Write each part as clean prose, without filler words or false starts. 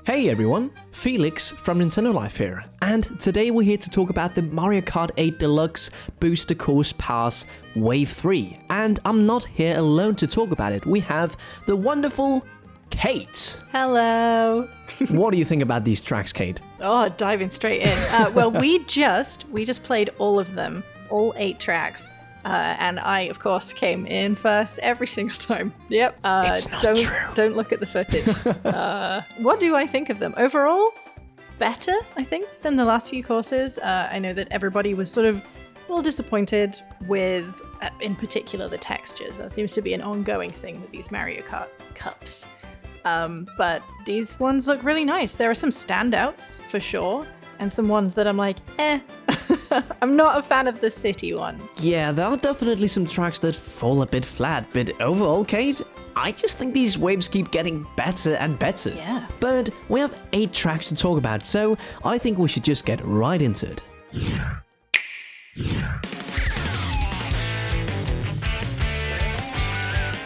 Hey everyone, Felix from Nintendo Life here, and today we're here to talk about the Mario Kart 8 Deluxe Booster Course Pass Wave 3. And I'm not here alone to talk about it. We have the wonderful Kate. Hello. What do you think about these tracks, Kate? Oh, diving straight in. Well, we just played all of them, all 8 tracks. And I, of course, came in first every single time. Yep. It's not true. Don't look at the footage. What do I think of them? Overall, better, I think, than the last few courses. I know that everybody was sort of a little disappointed with, in particular, the textures. That seems to be an ongoing thing with these Mario Kart Cups. But these ones look really nice. There are some standouts, for sure, and some ones that I'm like, I'm not a fan of the city ones. Yeah, there are definitely some tracks that fall a bit flat, but overall, Kate, I just think these waves keep getting better and better. Yeah. But we have 8 tracks to talk about, so I think we should just get right into it.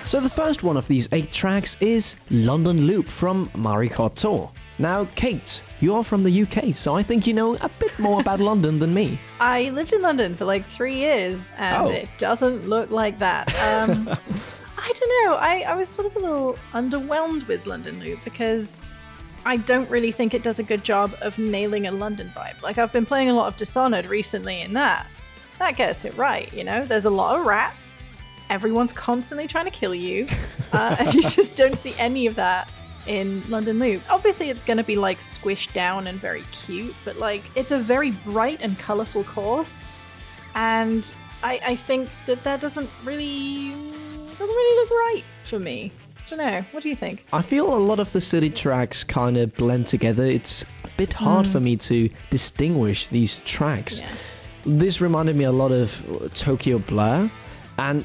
So the first one of these 8 tracks is London Loop from Mario Kart Tour. Now, Kate, you are from the UK, so I think you know a bit more about London than me. I lived in London for like 3 years, and It doesn't look like that. I don't know, I was sort of a little underwhelmed with London Loop because I don't really think it does a good job of nailing a London vibe. Like, I've been playing a lot of Dishonored recently, and that gets it right, you know? There's a lot of rats, everyone's constantly trying to kill you, and you just don't see any of that in London Loop. Obviously it's gonna be like squished down and very cute, but like it's a very bright and colorful course, and I think that doesn't really look right for me. I don't know, what do you think? I feel a lot of the city tracks kind of blend together. It's a bit hard for me to distinguish these tracks. Yeah. This reminded me a lot of Tokyo Blur. And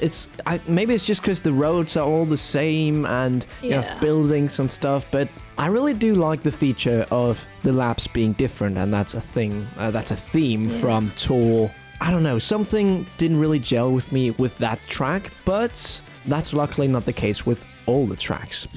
maybe it's just because the roads are all the same and you have buildings and stuff, but I really do like the feature of the laps being different, and that's a thing, that's a theme from Tour. I don't know, something didn't really gel with me with that track, but that's luckily not the case with all the tracks.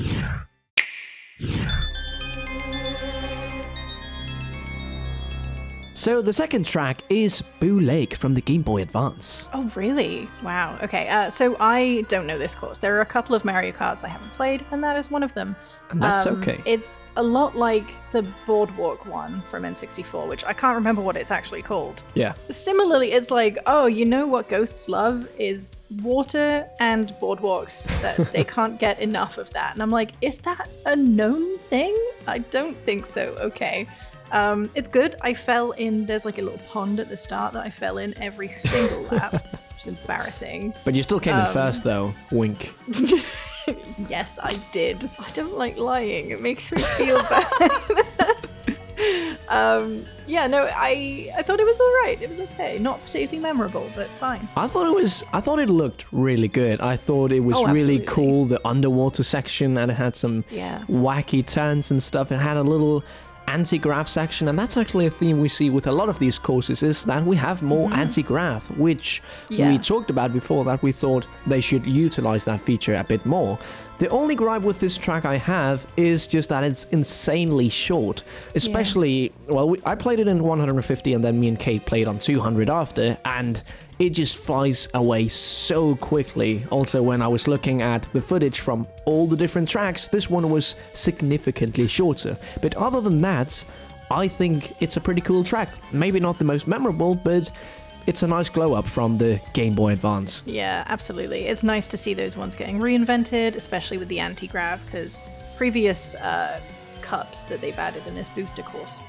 So the second track is Boo Lake from the Game Boy Advance. Oh, really? Wow. Okay, so I don't know this course. There are a couple of Mario Karts I haven't played, and that is one of them. And that's okay. It's a lot like the Boardwalk one from N64, which I can't remember what it's actually called. Yeah. Similarly, it's like, oh, you know what ghosts love is water and boardwalks. That they can't get enough of that. And I'm like, is that a known thing? I don't think so. Okay. It's good. I fell in, there's like a little pond at the start that I fell in every single lap, which is embarrassing. But you still came in first though, wink. Yes, I did. I don't like lying. It makes me feel bad. I thought it was alright. It was okay. Not particularly memorable, but fine. I thought it looked really good. I thought it was really cool, the underwater section, and it had some wacky turns and stuff. It had a little anti-grav section, and that's actually a theme we see with a lot of these courses, is that we have more anti-grav, which we talked about before, that we thought they should utilize that feature a bit more. The only gripe with this track I have is just that it's insanely short, especially, I played it in 150 and then me and Kate played on 200 after, and it just flies away so quickly. Also, when I was looking at the footage from all the different tracks, this one was significantly shorter. But other than that, I think it's a pretty cool track. Maybe not the most memorable, but it's a nice glow up from the Game Boy Advance. Yeah, absolutely. It's nice to see those ones getting reinvented, especially with the anti-grav, because previous cups that they've added in this booster course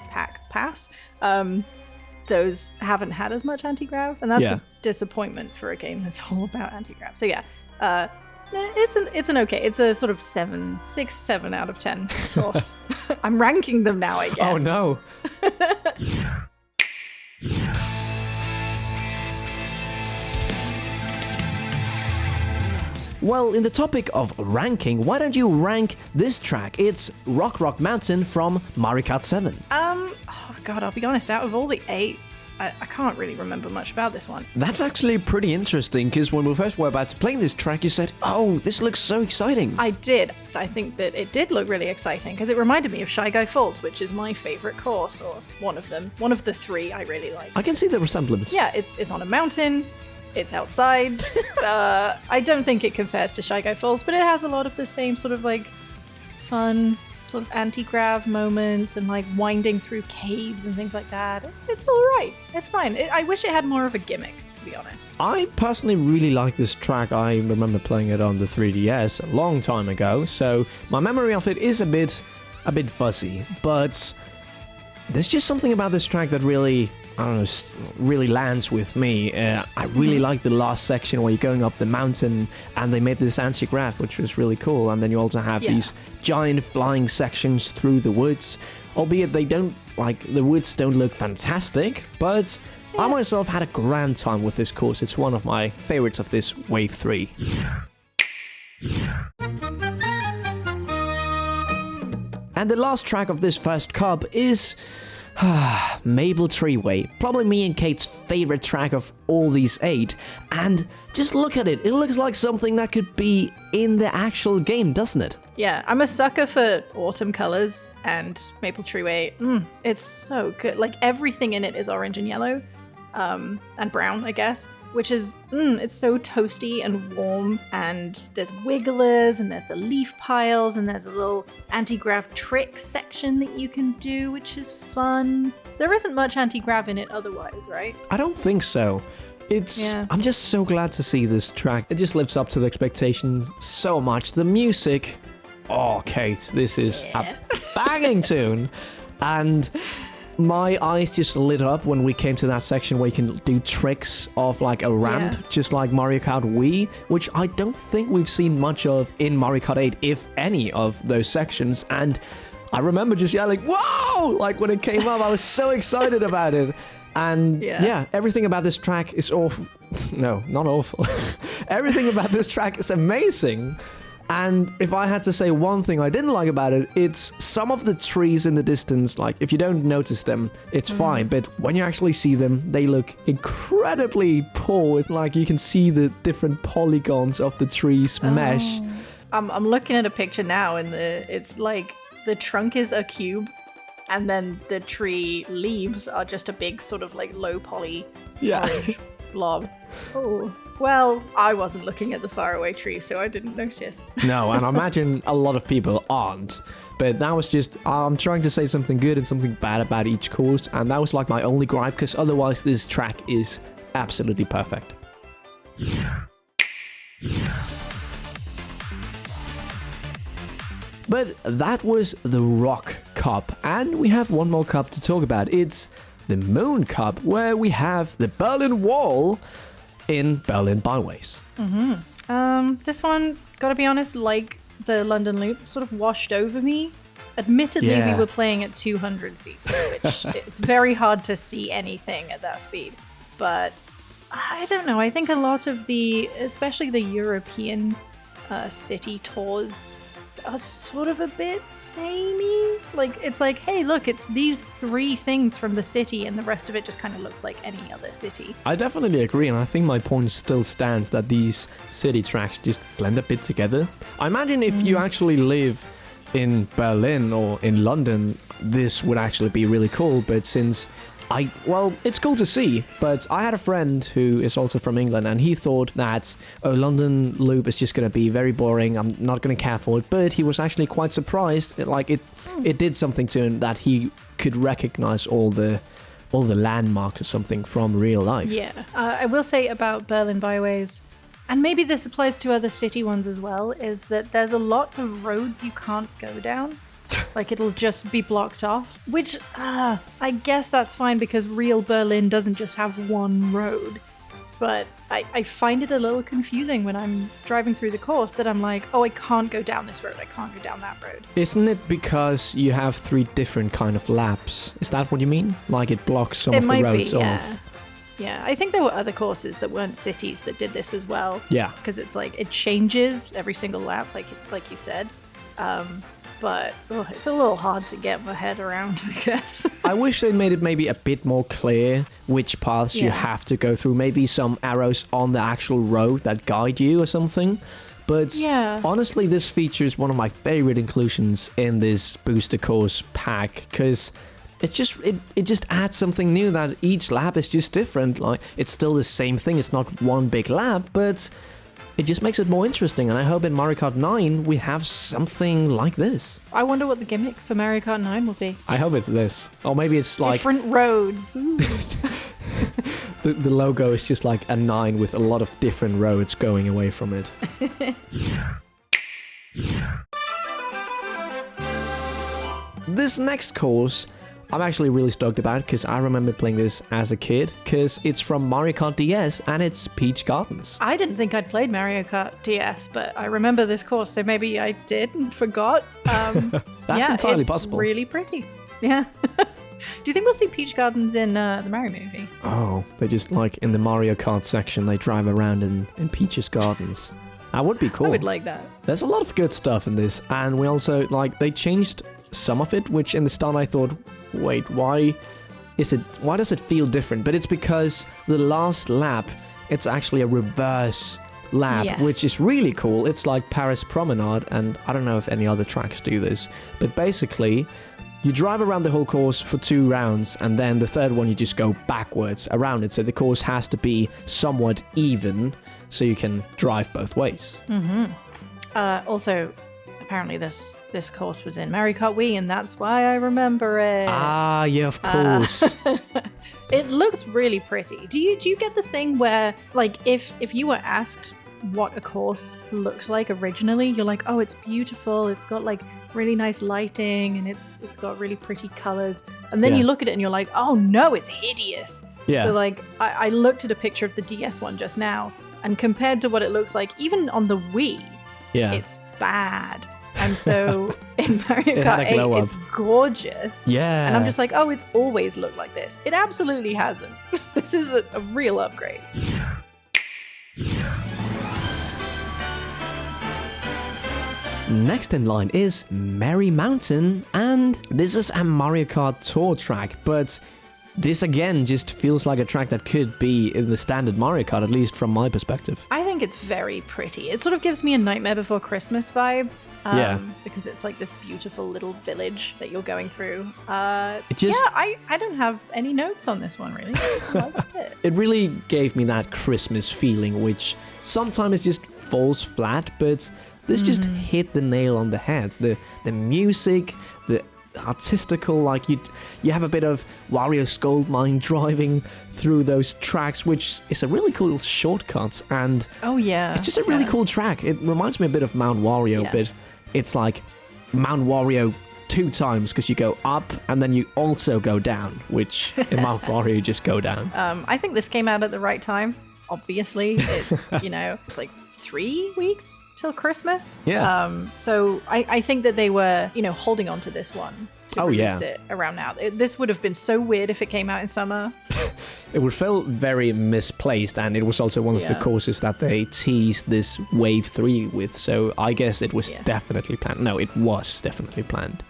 pass, those haven't had as much anti-grav, and that's a disappointment for a game that's all about anti-grav. So it's an okay. It's a sort of 6, 7 out of 10 course. I'm ranking them now, I guess. Oh no. Well, in the topic of ranking, why don't you rank this track? It's Rock Rock Mountain from Mario Kart 7. Oh god, I'll be honest, out of all the 8, I can't really remember much about this one. That's actually pretty interesting, because when we first were about to play this track, you said, oh, this looks so exciting. I did. I think that it did look really exciting, because it reminded me of Shy Guy Falls, which is my favorite course, or one of them. One of the three I really like. I can see the resemblance. Yeah, it's on a mountain. It's outside. I don't think it compares to Shy Guy Falls, but it has a lot of the same sort of like fun sort of anti-grav moments and like winding through caves and things like that. It's all right. It's fine. I wish it had more of a gimmick, to be honest. I personally really like this track. I remember playing it on the 3DS a long time ago, so my memory of it is a bit fuzzy, but there's just something about this track that really, I don't know, really lands with me. I really like the last section where you're going up the mountain and they made this anti-grav, which was really cool. And then you also have these giant flying sections through the woods, albeit they don't, like, the woods don't look fantastic, but I myself had a grand time with this course. It's one of my favorites of this Wave 3. And the last track of this first cup is Maple Tree Way, probably me and Kate's favorite track of all these 8, and just look at it, it looks like something that could be in the actual game, doesn't it? Yeah, I'm a sucker for autumn colors, and Maple Tree Way, it's so good. Like, everything in it is orange and yellow, and brown, I guess, which is, it's so toasty and warm, and there's wigglers, and there's the leaf piles, and there's a little anti-grav trick section that you can do, which is fun. There isn't much anti-grav in it otherwise, right? I don't think so. I'm just so glad to see this track. It just lives up to the expectations so much. The music, oh, Kate, this is a banging tune. And my eyes just lit up when we came to that section where you can do tricks of like a ramp, just like Mario Kart Wii, which I don't think we've seen much of in Mario Kart 8, if any of those sections. And I remember just yelling, whoa! Like when it came up, I was so excited about it. And everything about this track is awful. No, not awful. Everything about this track is amazing. And if I had to say one thing I didn't like about it, it's some of the trees in the distance. Like, if you don't notice them, it's fine. But when you actually see them, they look incredibly poor. It's like you can see the different polygons of the trees mesh. I'm looking at a picture now, and it's like the trunk is a cube, and then the tree leaves are just a big sort of like low poly orange blob. Oh. Well, I wasn't looking at the faraway tree, so I didn't notice. No, and I imagine a lot of people aren't. But that was just, I'm trying to say something good and something bad about each course, and that was like my only gripe, because otherwise this track is absolutely perfect. But that was the Rock Cup, and we have one more cup to talk about. It's the Moon Cup, where we have the Berlin Wall in Berlin Byways. This one, gotta be honest, like the London Loop, sort of washed over me. Admittedly, we were playing at 200cc, which it's very hard to see anything at that speed. But I don't know, I think a lot of especially the European city tours are sort of a bit samey. Like, it's like, hey, look, it's these 3 things from the city, and the rest of it just kind of looks like any other city. I definitely agree, and I think my point still stands that these city tracks just blend a bit together. I imagine if you actually live in Berlin or in London, this would actually be really cool, but since it's cool to see, but I had a friend who is also from England, and he thought that London Loop is just going to be very boring, I'm not going to care for it, but he was actually quite surprised. It did something to him that he could recognize all the landmarks or something from real life. Yeah, I will say about Berlin Byways, and maybe this applies to other city ones as well, is that there's a lot of roads you can't go down. Like, it'll just be blocked off, which I guess that's fine, because real Berlin doesn't just have one road. But I find it a little confusing when I'm driving through the course that I'm like, oh, I can't go down this road, I can't go down that road. Isn't it because you have 3 different kind of laps? Is that what you mean? Like, it blocks some of the roads off? Yeah, I think there were other courses that weren't cities that did this as well. Yeah. Because it's like, it changes every single lap, like you said. but it's a little hard to get my head around, I guess. I wish they made it maybe a bit more clear which paths you have to go through. Maybe some arrows on the actual road that guide you or something. But honestly, this feature is one of my favorite inclusions in this booster course pack, because it just adds something new, that each lap is just different. Like, it's still the same thing, it's not one big lap, but it just makes it more interesting, and I hope in Mario Kart 9 we have something like this. I wonder what the gimmick for Mario Kart 9 will be. I hope it's this. Or maybe it's like... different roads. The logo is just like a 9 with a lot of different roads going away from it. This next course, I'm actually really stoked about, because I remember playing this as a kid, because it's from Mario Kart DS and it's Peach Gardens. I didn't think I'd played Mario Kart DS, but I remember this course, so maybe I did and forgot. That's entirely possible. It's really pretty. Yeah. Do you think we'll see Peach Gardens in the Mario movie? Oh, they just, like, in the Mario Kart section, they drive around in Peach's Gardens. That would be cool. I would like that. There's a lot of good stuff in this, and we also, like, they changed some of it, which in the start I thought, wait, why does it feel different? But it's because the last lap, it's actually a reverse lap, which is really cool. It's like Paris Promenade, and I don't know if any other tracks do this, but basically you drive around the whole course for 2 rounds, and then the third one you just go backwards around it, so the course has to be somewhat even so you can drive both ways. Also, apparently this course was in Mario Kart Wii, and that's why I remember it. Ah, yeah, of course. It looks really pretty. Do you get the thing where, like, if you were asked what a course looks like originally, you're like, oh, it's beautiful, it's got like really nice lighting, and it's got really pretty colors, and then you look at it and you're like, oh no, it's hideous. So like I looked at a picture of the DS one just now, and compared to what it looks like even on the Wii, it's bad. And so in Mario Kart 8, it's gorgeous. Yeah. And I'm just like, oh, it's always looked like this. It absolutely hasn't. This is a real upgrade. Next in line is Merry Mountain, and this is a Mario Kart Tour track, but this again just feels like a track that could be in the standard Mario Kart, at least from my perspective. I think it's very pretty. It sort of gives me a Nightmare Before Christmas vibe. Because it's like this beautiful little village that you're going through. I don't have any notes on this one, really. I liked it. It really gave me that Christmas feeling, which sometimes just falls flat, but this just hit the nail on the head. The music, the artistical, like you have a bit of Wario's Gold Mine driving through those tracks, which is a really cool shortcut, and it's just a really cool track. It reminds me a bit of Mount Wario, but it's like Mount Wario 2 times, because you go up and then you also go down, which in Mount Wario you just go down. I think this came out at the right time. Obviously, it's it's like 3 weeks till Christmas. So I think that they were holding on to this one to release it around now. This would have been so weird if it came out in summer. It would feel very misplaced, and it was also one of the courses that they teased this Wave 3 with, so I guess it was definitely planned. No, it was definitely planned.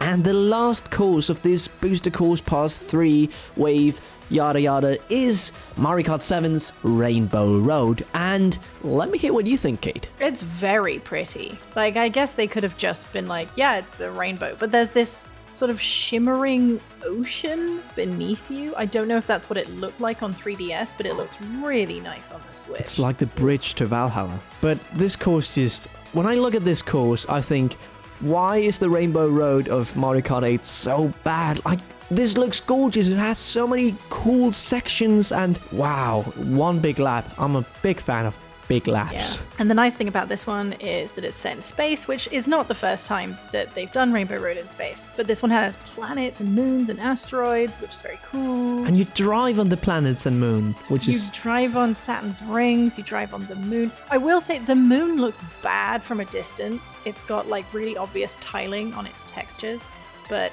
And the last course of this Booster Course Pass 3 Wave yada yada is Mario Kart 7's Rainbow Road. And let me hear what you think, Kate. It's very pretty. Like, I guess they could have just been like, yeah, it's a rainbow, but there's this sort of shimmering ocean beneath you. I don't know if that's what it looked like on 3DS, but it looks really nice on the Switch. It's like the bridge to Valhalla. But this course just... When I look at this course, I think, why is the Rainbow Road of Mario Kart 8 so bad? Like, this looks gorgeous. It has so many cool sections, and wow, one big lap. I'm a big fan of big laps. Yeah. And the nice thing about this one is that it's set in space, which is not the first time that they've done Rainbow Road in space. But this one has planets and moons and asteroids, which is very cool. And you drive on the planets and moon, You drive on Saturn's rings, you drive on the moon. I will say the moon looks bad from a distance. It's got like really obvious tiling on its textures, but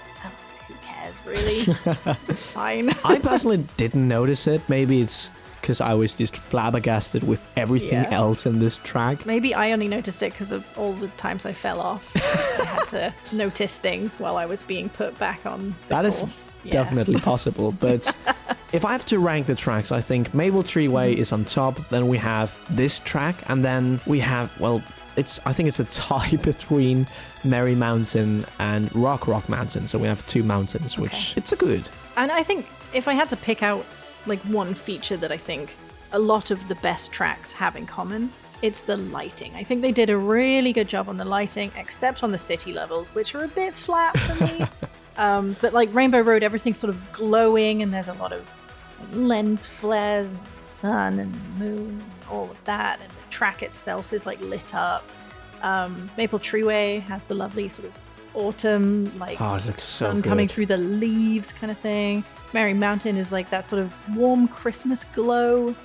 who cares, really? It's fine. I personally didn't notice it. Maybe it's because I was just flabbergasted with everything else in this track. Maybe I only noticed it because of all the times I fell off. I had to notice things while I was being put back on the course. Is definitely possible. But if I have to rank the tracks, I think Maple Tree Way is on top. Then we have this track. And then we have, well, I think it's a tie between Merry Mountain and Rock Mountain. So we have two mountains, which it's a good. And I think if I had to pick out like one feature that I think a lot of the best tracks have in common, it's the lighting. I think they did a really good job on the lighting, except on the city levels, which are a bit flat for me. But like Rainbow Road, everything's sort of glowing, and there's a lot of lens flares, and the sun and the moon, and all of that, and the track itself is like lit up. Maple Treeway has the lovely sort of autumn, like sun coming through the leaves kind of thing. Merry Mountain is like that sort of warm Christmas glow.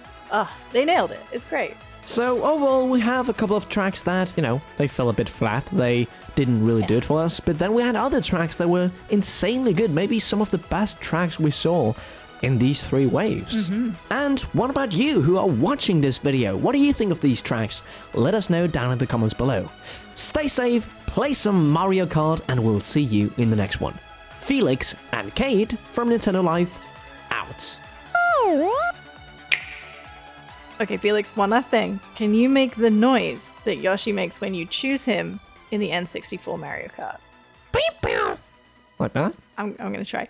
They nailed it. It's great. So overall, we have a couple of tracks that, they fell a bit flat. They didn't really do it for us. But then we had other tracks that were insanely good. Maybe some of the best tracks we saw in these 3 waves. And what about you who are watching this video? What do you think of these tracks? Let us know down in the comments below. Stay safe, play some Mario Kart, and we'll see you in the next one. Felix and Kate from Nintendo Life, out. Okay, Felix, one last thing. Can you make the noise that Yoshi makes when you choose him in the N64 Mario Kart? Like that? I'm going to try.